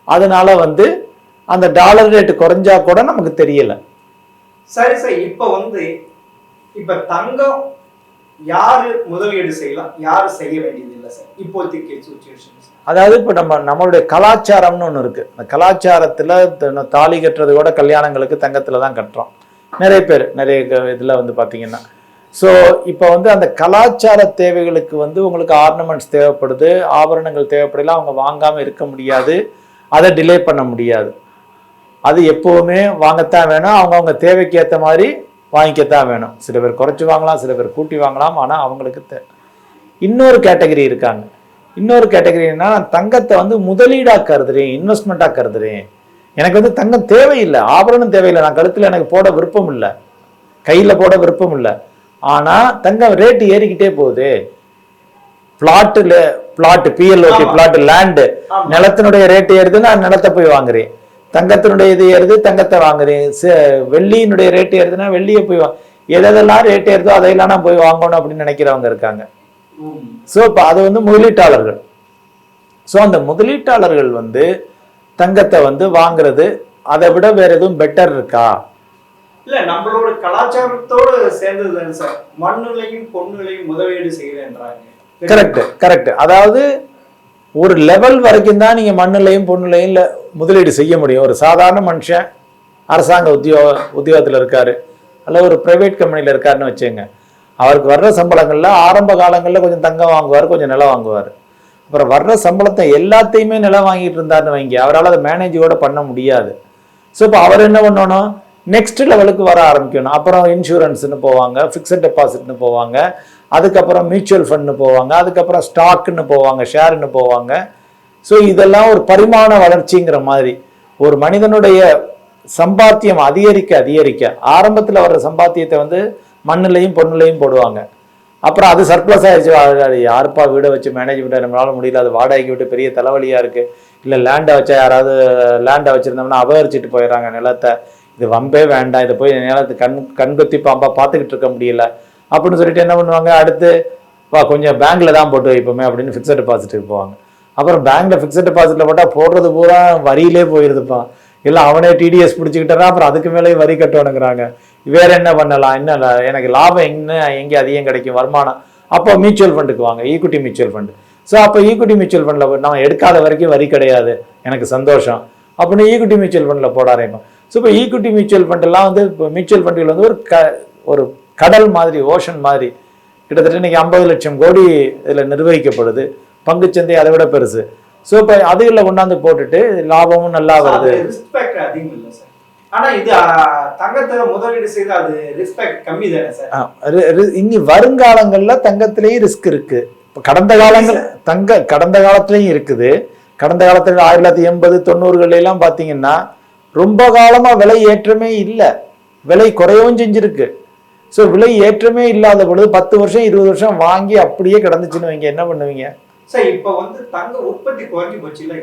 அதனால வந்து அந்த டாலர் ரேட்டு குறைஞ்சா கூட நமக்கு தெரியல. சரி சார், இப்ப தங்கம் யாரு முதலீடு செய்யலாம், யாரு செய்ய வேண்டியது இல்லை சார் இப்போதைக்கு சிச்சுவேஷன்? அதாவது இப்போ நம்மளுடைய கலாச்சாரம்னு ஒன்று இருக்கு. அந்த கலாச்சாரத்துல தாலி கட்டுறது கூட கல்யாணங்களுக்கு தங்கத்துல தான் கட்டுறோம் நிறைய பேர், நிறைய இதில் வந்து பார்த்தீங்கன்னா. ஸோ இப்போ வந்து அந்த கலாச்சார தேவைகளுக்கு வந்து உங்களுக்கு ஆர்னமெண்ட்ஸ் தேவைப்படுது, ஆபரணங்கள் தேவைப்படலாம், அவங்க வாங்காமல் இருக்க முடியாது, அதை டிலே பண்ண முடியாது. அது எப்போவுமே வாங்கத்தான் வேணும், அவங்க தேவைக்கு ஏற்ற மாதிரி வாங்கிக்கத்தான் வேணும். சில பேர் குறைச்சி வாங்கலாம், சில பேர் கூட்டி வாங்கலாம். ஆனால் அவங்களுக்கு இன்னொரு கேட்டகரி இருக்காங்க. இன்னொரு கேட்டகரின்னா, நான் தங்கத்தை வந்து முதலீடாக கருதுறேன், இன்வெஸ்ட்மெண்ட்டாக கருதுறேன். எனக்கு வந்து தங்கம் தேவையில்லை, ஆபரணம் தேவையில்லை, நான் கழுத்தில் எனக்கு போட விருப்பம் இல்லை, கையில் போட விருப்பம் இல்லை. ஆனால் தங்கம் ரேட்டு ஏறிக்கிட்டே போகுது. பிளாட்டு பிஎல்ஓடி பிளாட் லேண்டு, நிலத்தினுடைய ரேட்டு ஏறுதுன்னா நிலத்தை போய் வாங்குறேன். தங்கத்தினுடைய இது ஏறுது, தங்கத்தை வாங்குறேன். வெள்ளியினுடைய ரேட்டு ஏறுதுன்னா வெள்ளியை போய் எதெல்லாம் ரேட்டு ஏறுதோ அதையெல்லாம் நான் போய் வாங்கணும் அப்படின்னு நினைக்கிறவங்க இருக்காங்க. ஸோ இப்போ அது வந்து முதலீட்டாளர்கள். ஸோ அந்த முதலீட்டாளர்கள் வந்து தங்கத்தை வந்து வாங்குறது அதை விட வேற எதுவும் பெட்டர் இருக்கா? இல்ல, நம்மளோட கலாச்சாரத்தோடு சேர்ந்தது சார். மண்ணுலையும் பொண்ணுலையும் முதலீடு செய்யறேன்றாங்க. கரெக்ட். அதாவது ஒரு லெவல் வரைக்கும் தான் நீங்க மண்ணுலையும் பொண்ணுலையும் முதலீடு செய்ய முடியும். ஒரு சாதாரண மனுஷன் அரசாங்க உத்தியோகத்தில் இருக்காரு, அல்ல ஒரு பிரைவேட் கம்பெனியில் இருக்காருன்னு வச்சுங்க. அவருக்கு வர்ற சம்பளங்கள்ல ஆரம்ப காலங்களில் கொஞ்சம் தங்கம் வாங்குவார், கொஞ்சம் நிலம் வாங்குவார். அப்புறம் வர்ற சம்பளத்தை எல்லாத்தையுமே நிலம் வாங்கிட்டு இருந்தாருன்னு வைங்க, அவரால் அதை மேனேஜ் கூட பண்ண முடியாது. ஸோ இப்போ அவர் என்ன பண்ணணும், நெக்ஸ்ட் லெவலுக்கு வர ஆரம்பிக்கணும். அப்புறம் இன்சூரன்ஸ்னு போவாங்க, ஃபிக்ஸட் டெபாசிட்னு போவாங்க, அதுக்கப்புறம் மியூச்சுவல் ஃபண்ட்னு போவாங்க, அதுக்கப்புறம் ஸ்டாக்குன்னு போவாங்க, ஷேர்னு போவாங்க. ஸோ இதெல்லாம் ஒரு பரிமாண வளர்ச்சிங்கிற மாதிரி. ஒரு மனிதனுடைய சம்பாத்தியம் அதிகரிக்க ஆரம்பத்தில் வர்ற சம்பாத்தியத்தை வந்து மண்ணுலையும் பொண்ணுலையும் போடுவாங்க. அப்புறம் அது சர்ப்ளஸ் ஆயிடுச்சு, யாருப்பா வீடை வச்சு மேனேஜ் பண்ண நம்மளால முடியல, அது வாடகைக்கு விட்டு பெரிய தலைவலியாக இருக்குது, இல்லை லேண்டை வச்சா யாராவது லேண்டை வச்சுருந்தோம்னா அபகரிச்சிட்டு போயிடுறாங்க நிலத்தை, இது வம்பே வேண்டாம், இதை போய் நிலத்து கண்கொத்தி பாம்பா பார்த்துக்கிட்டு இருக்க முடியல அப்படின்னு சொல்லிட்டு என்ன பண்ணுவாங்க, அடுத்து கொஞ்சம் பேங்க்கில் தான் போட்டு வைப்போமே அப்படின்னு ஃபிக்ஸட் டெபாசிட்டுக்கு போவாங்க. அப்புறம் பேங்க்கில் ஃபிக்ஸட் டெபாசிட்டில் போட்டால் போடுறது பூரா வரியிலே போயிருதுப்பா, இல்லை அவனே டிடிஎஸ் பிடிச்சிக்கிட்டா அப்புறம் அதுக்கு மேலேயும் வரி கட்டணுங்கிறாங்க. வேற என்ன பண்ணலாம், என்ன எனக்கு லாபம் எங்கே அதிகம் கிடைக்கும், வருமானம். அப்போ மியூச்சுவல் ஃபண்டுக்கு வாங்க, ஈக்விட்டி மியூச்சுவல் ஃபண்டு. ஸோ அப்போ ஈக்விட்டி மியூச்சுவல் ஃபண்டில் நம்ம எடுக்காத வரைக்கும் வரி கிடையாது, எனக்கு சந்தோஷம் அப்படின்னு ஈக்விட்டி மியூச்சுவல் ஃபண்டில் போட ஆரம்பிக்கும். ஸோ இப்போ ஈக்விட்டி மியூச்சுவல் ஃபண்டெல்லாம் வந்து இப்போ மியூச்சுவல் ஃபண்டுகள் வந்து ஒரு கடல் மாதிரி, ஓஷன் மாதிரி. கிட்டத்தட்ட இன்னைக்கு 50 லட்சம் கோடி இதில் நிர்வகிக்கப்படுது. பங்குச்சந்தை அதை விட பெருசு. ஸோ இப்போ அதுகளில் கொண்டாந்து போட்டுட்டு லாபமும் நல்லா வருது. இனி வருங்காலங்களில் தங்கத்திலேயும் ரிஸ்க் இருக்கு. இப்போ கடந்த காலத்திலையும் இருக்குது. கடந்த காலத்துல 1980, 90 பார்த்தீங்கன்னா ரொம்ப காலமா விலை ஏற்றமே இல்லை, விலை குறையவும் செஞ்சிருக்கு. ஸோ விலை ஏற்றமே இல்லாத பொழுது 10 வருஷம் 20 வருஷம் வாங்கி அப்படியே கிடந்துச்சுன்னு வைங்க, என்ன பண்ணுவீங்க சார்? இப்ப வந்து தங்க உற்பத்தி குறைஞ்சி போச்சு இல்லை,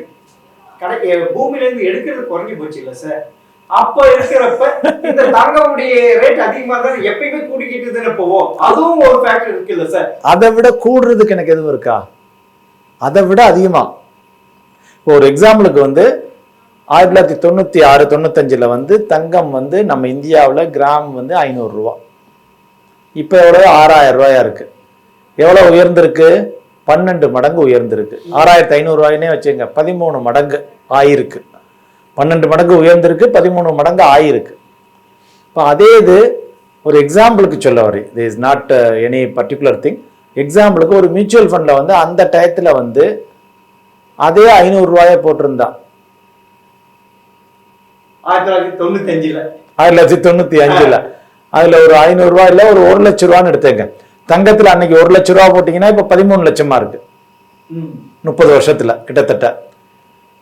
பூமியில இருந்து எடுக்கிறது குறைஞ்சி போச்சு இல்லை சார். அப்ப இருக்கிறப்ப இந்த தங்கமுடைய ரேட் அதிகமா தான் எப்பயுமே கூடிக்கிட்டு தானே போவோம், அதுவும் ஒரு ஃபேக்டர் இருக்கு இல்லை சார்? அதை விட கூடுறதுக்கு எனக்கு எதுவும் இருக்கா? அதை விட அதிகமா. இப்போ ஒரு எக்ஸாம்பிளுக்கு வந்து 1996, 95 வந்து தங்கம் வந்து நம்ம இந்தியாவில் கிராம் வந்து 500 ரூபா. இப்போ எவ்வளோ 6000 ரூபாயா இருக்கு. எவ்வளோ உயர்ந்திருக்கு? 12 மடங்கு உயர்ந்திருக்கு. 6500 ரூபாயினே வச்சுங்க, 13 மடங்கு ஆயிருக்கு. 12 மடங்கு உயர்ந்திருக்கு, 13 மடங்கு ஆயிருக்கு. இப்போ அதே இது ஒரு எக்ஸாம்பிளுக்கு சொல்ல வரேன், இது is not any particular thing. எக்ஸாம்பிளுக்கு ஒரு மியூச்சுவல் ஃபண்டில் வந்து அந்த டயத்தில் வந்து அதே 500 ரூபாயை போட்டிருந்தா 1995, 1995 அதுல ஒரு 500 ரூபாய் இல்ல ஒரு 1 லட்சம் ரூபான்னு எடுத்துங்க. தங்கத்துல அன்னைக்கு 1 லட்சம் ரூபாய் போட்டீங்கன்னா இப்ப 13 லட்சமா இருக்கு 30 வருஷத்துல கிட்டத்தட்ட.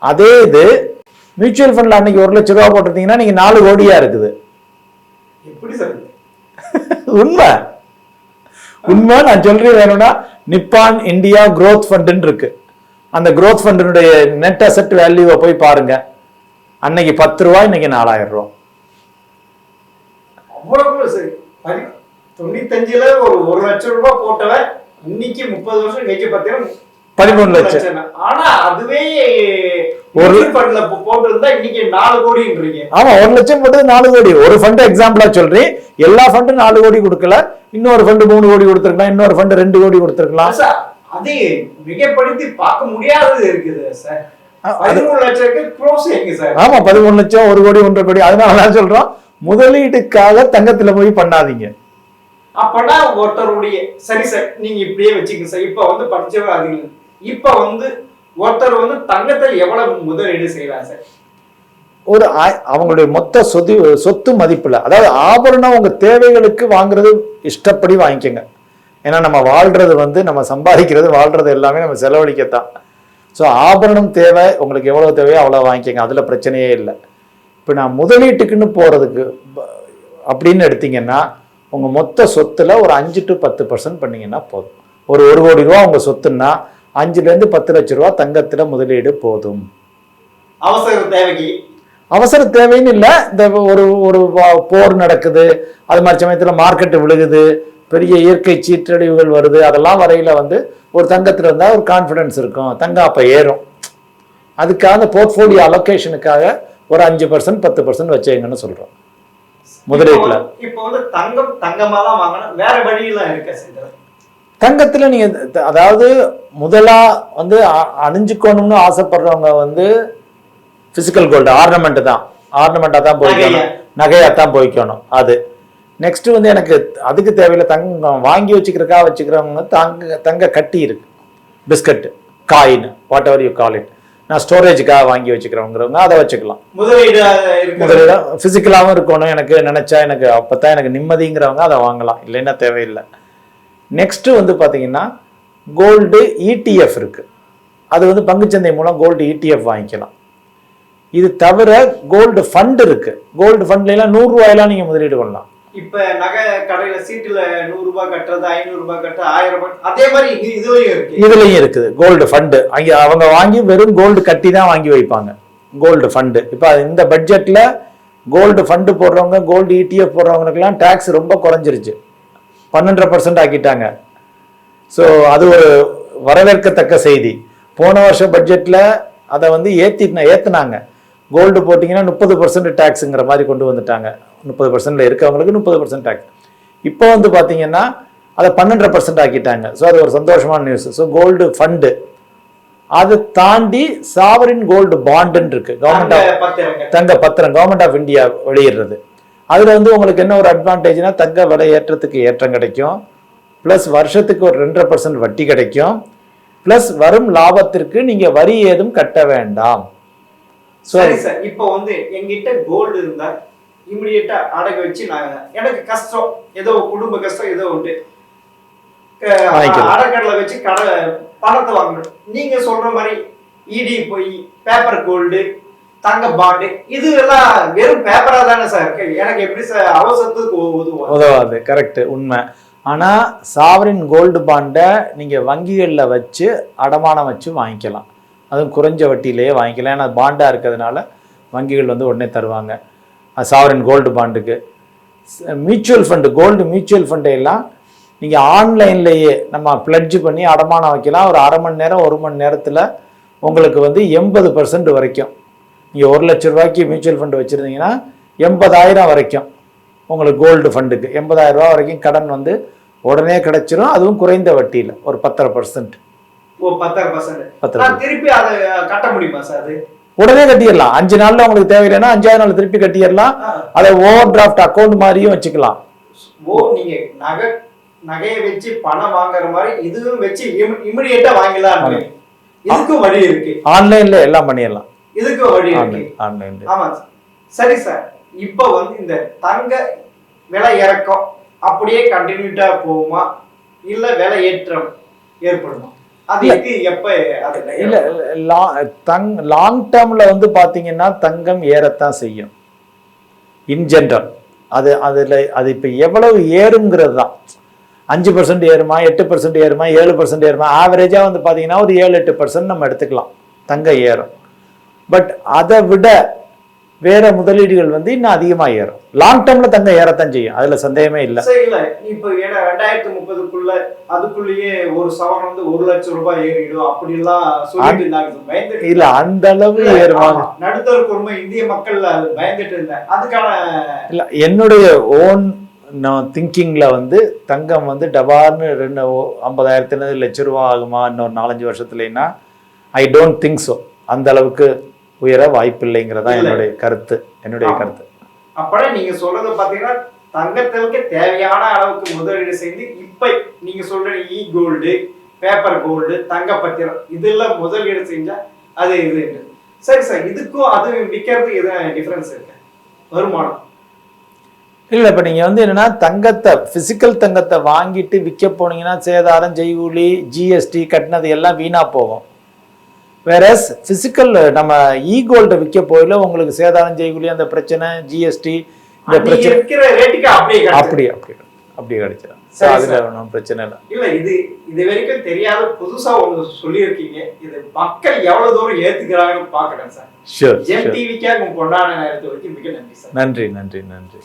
அதே இது மியூச்சுவல் ஃபண்ட்ல அன்னைக்கு 1 லட்சம் ரூபாய் போட்டிருந்தீங்கன்னா நீங்க 4 கோடியா இருக்குது. எப்படி சார்? உண்மை உண்மை நான் சொல்றேன். வேணும்னா நிப்பான் இந்தியா growth ஃபண்ட் இருக்கு. அந்த growth ஃபண்டினுடைய நெட் அசெட் வேல்யூவை போய் பாருங்க. அன்னைக்கு 10 ரூபாய், இன்னைக்கு 4000 ரூபாய். அவ்வளவு சரி. 95ல ஒரு 1 லட்சம் ரூபாய் போட்டவன் இன்னைக்கு 30 வருஷம் கழிச்சு பார்த்தீங்கன்னா 13 லட்சம். ஆனா அதுவே ஒரு ஃபண்ட்ல போட்டு இருந்தா இன்னைக்கு 4 கோடின்றீங்க. ஆமா, 1 லட்சம் போட்டது 4 கோடி. ஒரு ஃபண்ட் எக்ஸாம்பிளா சொல்றேன். எல்லா ஃபண்டும் 4 கோடி கொடுக்கல. இன்னொரு ஃபண்ட் 3 கோடி கொடுத்திருக்கலாம், இன்னொரு ஃபண்ட் 2 கோடி கொடுத்திருக்கலாம். அது மிகப்படுத்தி பார்க்க முடியாதது இருக்குது சார். 13 லட்சத்துக்கு க்ளோஸ் எங்க சார்? ஆமா, 13 லட்சம், 1 கோடி, 1.5 கோடி. அதனால நான் சொல்றோம், முதலீட்டுக்காக தங்கத்துல போய் பண்ணாதீங்க. அப்பனா ஒருத்தருடைய சரி சார், நீங்க இப்படியே வச்சுக்கங்க சார். இப்ப வந்து படிச்சவங்க இப்ப வந்து ஒருத்தர் வந்து தங்கத்தில் எவ்வளவு முதலீடு செய்யலாம் சார்? ஒரு அவங்களுடைய மொத்த சொத்து மதிப்புல, அதாவது ஆபரணம் உங்க தேவைகளுக்கு வாங்குறது இஷ்டப்படி வாங்கிக்கோங்க. ஏன்னா நம்ம வாழ்றது வந்து, நம்ம சம்பாதிக்கிறது, வாழ்றது எல்லாமே நம்ம செலவழிக்கத்தான். ஸோ ஆபரணம் தேவை, உங்களுக்கு எவ்வளவு தேவையோ அவ்வளோ வாங்கிக்கோங்க, அதுல பிரச்சனையே இல்லை. இப்போ நான் முதலீட்டுக்குன்னு போறதுக்கு அப்படின்னு எடுத்தீங்கன்னா உங்க மொத்த சொத்துல ஒரு 5 to 10% பண்ணீங்கன்னா போதும். ஒரு 1 கோடி ரூபா உங்க சொத்துன்னா 5 to 10 லட்சம் ரூபா தங்கத்துல முதலீடு போதும். அவசர தேவைன்னு இல்லை. இந்த ஒரு போர் நடக்குது, அது மாதிரி சமயத்துல மார்க்கெட் விழுகுது, பெரிய இயற்கை சீற்றழிவுகள் வருது, அதெல்லாம் வரையில வந்து ஒரு தங்கத்துல இருந்தா ஒரு கான்ஃபிடன்ஸ் இருக்கும், தங்கம் அப்ப ஏறும். அதுக்காக போர்ட்ஃபோலியோ அலோகேஷனுக்காக ஒரு 5% 10% வச்சுங்கன்னு சொல்றோம் முதலீட்டுல. இப்போ வந்து தங்கமா தான் வாங்கணும், வேற வழியெல்லாம் இருக்கு சார் தங்கத்துல? நீங்க அதாவது முதலா வந்து அணிஞ்சுக்கணும்னு ஆசைப்படுறவங்க வந்து பிசிக்கல் கோல்டு ஆர்னமெண்ட் தான், ஆர்னமெண்டா தான் போய்க்கணும், நகையா தான் போய்க்கணும். அது நெக்ஸ்ட் வந்து எனக்கு அதுக்கு தேவையில்லை, தங்கம் வாங்கி வச்சுக்கிறக்கா வச்சுக்கிறவங்க தங்க கட்டி இருக்கு, biscuit, coin, what ever you call it. நான் ஸ்டோரேஜுக்காக வாங்கி வச்சுக்கிறவங்கிறவங்க அதை வச்சுக்கலாம். முதலீடு பிசிக்கலாகவும் இருக்கணும், எனக்கு நினைச்சா எனக்கு அப்பதான் எனக்கு நிம்மதிங்கிறவங்க அதை வாங்கலாம், இல்லைன்னா தேவையில்லை. நெக்ஸ்ட் வந்து பாத்தீங்கன்னா கோல்டு ETF இருக்கு. அது வந்து பங்குச்சந்தை மூலம் கோல்டு ETF வாங்கிக்கலாம். இது தவிர கோல்டு ஃபண்ட் இருக்கு. கோல்டு ஃபண்ட்ல எல்லாம் 100 ரூபாயெல்லாம் நீங்க முதலீடு பண்ணலாம். இப்ப நகை கடையில சீட்டுல 100 ரூபாய் கட்டுறது, 500 ரூபாய் கட்டுறது, 1000 ரூபாய், அதே மாதிரி இதுலயும் இருக்குது கோல்டு ஃபண்ட். அங்க அவங்க வாங்கி வெறும் கோல்டு கட்டி தான் வாங்கி வைப்பாங்க, கோல்டு ஃபண்ட். இப்ப இந்த பட்ஜெட்ல கோல்டு ஃபண்ட் போடுறவங்க, கோல்டு ETF போடுறவங்களுக்குலாம் டாக்ஸ் ரொம்ப குறைஞ்சிருச்சு, 12% ஆக்கிட்டாங்க. ஸோ அது ஒரு வரவேற்கத்தக்க செய்தி. போன வருஷம் பட்ஜெட்ல அதை வந்து ஏத்துனாங்க. கோல்டு போட்டிங்கன்னா 30% டேக்ஸுங்கிற மாதிரி கொண்டு வந்துட்டாங்க. 30% இருக்கவங்களுக்கு 30% டேக்ஸ். இப்போ வந்து பார்த்தீங்கன்னா அதை 12% ஆக்கிட்டாங்க. ஸோ அது ஒரு சந்தோஷமான நியூஸ். ஸோ கோல்டு ஃபண்டு, அதை தாண்டி சாவரின் கோல்டு பாண்டுன்னு இருக்கு, கவர்மெண்ட் தங்க பத்திரம், கவர்மெண்ட் ஆஃப் இந்தியா வெளியிடுறது. அதில் வந்து உங்களுக்கு என்ன ஒரு அட்வான்டேஜ்னா, தங்க விலை ஏற்றத்துக்கு ஏற்றம் கிடைக்கும், ப்ளஸ் வருஷத்துக்கு ஒரு 2.5% வட்டி கிடைக்கும், ப்ளஸ் வரும் லாபத்திற்கு நீங்க வரி ஏதும் கட்ட வேண்டாம். சரி சார், இப்போ வந்து எங்கிட்ட கோல்டு இருந்தா இமிடியேட்டா அடகு வச்சு நான் எனக்கு கஷ்டம், ஏதோ குடும்ப கஷ்டம் ஏதோ உண்டு, அடக்கடலை வச்சு பணத்தை வாங்கணும். நீங்க சொல்ற மாதிரி இடி போய் பேப்பர் கோல்டு, தங்க பாண்டு, இது எல்லாம் வெறும் பேப்பரா தானே சார் இருக்கு. எனக்கு எப்படி சார் அவசரத்துக்கு உதவாது? கரெக்ட், உண்மை. ஆனா சாவரின் கோல்டு பாண்டை நீங்க வங்கிகள்ல வச்சு அடமானம் வச்சு வாங்கிக்கலாம், அதுவும் குறைஞ்ச வட்டியிலேயே வாங்கிக்கலாம். ஏன்னா பாண்டா இருக்கிறதுனால வங்கிகள் வந்து உடனே தருவாங்க சாவரின் கோல்டு பாண்டுக்கு. மியூச்சுவல் ஃபண்டு, கோல்டு மியூச்சுவல் ஃபண்டை எல்லாம் நீங்கள் ஆன்லைன்லேயே நம்ம பிளட்ஜ் பண்ணி அடமானம் வைக்கலாம். ஒரு அரை மணி நேரம் 1 மணி நேரத்தில் உங்களுக்கு வந்து 80% வரைக்கும், நீங்கள் 1 லட்ச ரூபாய்க்கு மியூச்சுவல் ஃபண்டு வச்சுருந்தீங்கன்னா 80,000 வரைக்கும் உங்களுக்கு கோல்டு ஃபண்டுக்கு 80,000 ரூபா வரைக்கும் கடன் வந்து உடனே கிடைச்சிரும், அதுவும் குறைந்த வட்டியில் ஒரு 10%. திருப்பி அதை கட்ட முடியுமா சார்? அது உடனே கட்டிடலாம். 5 நாள்ல உங்களுக்கு தேவையில்லைன்னா 5ஆவது நாள் திருப்பி கட்டிடலாம். அதை ஓவர் டிராஃப்ட் அக்கௌண்ட் மாதிரியும் வச்சுக்கலாம். நீங்க நகையை வச்சு பணம் வாங்குற மாதிரி இதுவும் வச்சு இமிடியேட்டா வாங்கலாம். இதுக்கும் வழி இருக்கு, ஆன்லைன்ல எல்லாம் பண்ணிடலாம். இதுக்கும் வழி இருக்கு ஆன்லைன்ல. ஆமா சரி சார், இப்போ வந்து இந்த தங்க விலை இறக்கம் அப்படியே கண்டினியூட்டா போகுமா இல்ல விலை ஏற்றம் ஏற்படுமா? அதுக்கு எப்ப அது இல்ல லாங் டேர்ம்ல வந்து பாத்தீங்கன்னா தங்கம் ஏறத்தான் செய்யும் இன் ஜென்ரல். அது இப்ப எவ்வளவு ஏறுங்கிறது தான். 5% ஏறுமா, 8% ஏறுமா, 7% ஏறுமா, ஆவரேஜா வந்து பாத்தீங்கன்னா ஒரு 7-8% நம்ம எடுத்துக்கலாம் தங்கம் ஏறும். பட் அதை விட வேற முதலீடுகள் வந்து இன்னும் அதிகமா ஏறும். லாங் டேர்ம்ல தங்கம் ஏறத்தான் செய்யும், அதுல சந்தேகமே இல்லை. சரி, இல்ல இப்ப ஏன்னா 2030க்குள்ள அதுக்குள்ளேயே ஒரு சவரன் வந்து 1 லட்சம் ரூபாய் ஏறிடும் அப்படி எல்லாம் சொல்லிட்டு இருந்தாங்க. இல்ல அந்த அளவு ஏறுவாங்க நடுத்தர குடும்பம் இந்திய மக்கள் பயந்துட்டு இருந்தேன். அதுக்கான இல்ல என்னுடைய ஓன் திங்கிங்ல வந்து தங்கம் வந்து டபார்னு 50,000 லட்சம் ரூபா ஆகுமா இன்னொரு 4-5 வருஷத்துலன்னா ஐ டோன்ட் திங்க் ஸோ. அந்த அளவுக்கு உயர வாய்ப்பு இல்லைங்கிறதா என்னுடைய கருத்து. அப்பட நீங்க சொல்றது பாத்தீங்கன்னா தங்கத்திற்கு தேவையான அளவுக்கு முதலீடு செய்து இப்ப நீங்க சொல்ற கோல்டு, பேப்பர் கோல்டு, தங்க பத்திரம் இதெல்லாம் முதலீடு செஞ்சா அது இது. சரி சார், இதுக்கும் அது விற்கிறதுக்கு எதாவது டிஃபரன்ஸ் இருக்கு வருமானம்? இல்லை, இப்போ நீங்கள் வந்து என்னென்னா தங்கத்தை ஃபிசிக்கல் தங்கத்தை வாங்கிட்டு விற்க போனீங்கன்னா சேதாரம், செய்கூலி, ஜிஎஸ்டி கட்டினது எல்லாம் வீணாக போகும். வேறஸ் ஃபிசிக்கல் நம்ம கோல்டை விற்க போயில உங்களுக்கு சேதாரம், செய்கூலி, அந்த பிரச்சனை, ஜிஎஸ்டி இந்த பிரச்சனை அப்படியே கிடைச்சிடும். அதுல ஒன்றும் பிரச்சனை இல்லை. இல்லை, இது வரைக்கும் தெரியாத புதுசா ஒன்று சொல்லியிருக்கீங்க. இது மக்கள் எவ்வளவு தூரம் ஏத்துக்கிறாங்கன்னு பார்க்கறேன் சார். ஷூர். ஜெம் டிவிக்காக கொண்டாட நேரத்தை வரைக்கும் மிக நன்றி சார். நன்றி.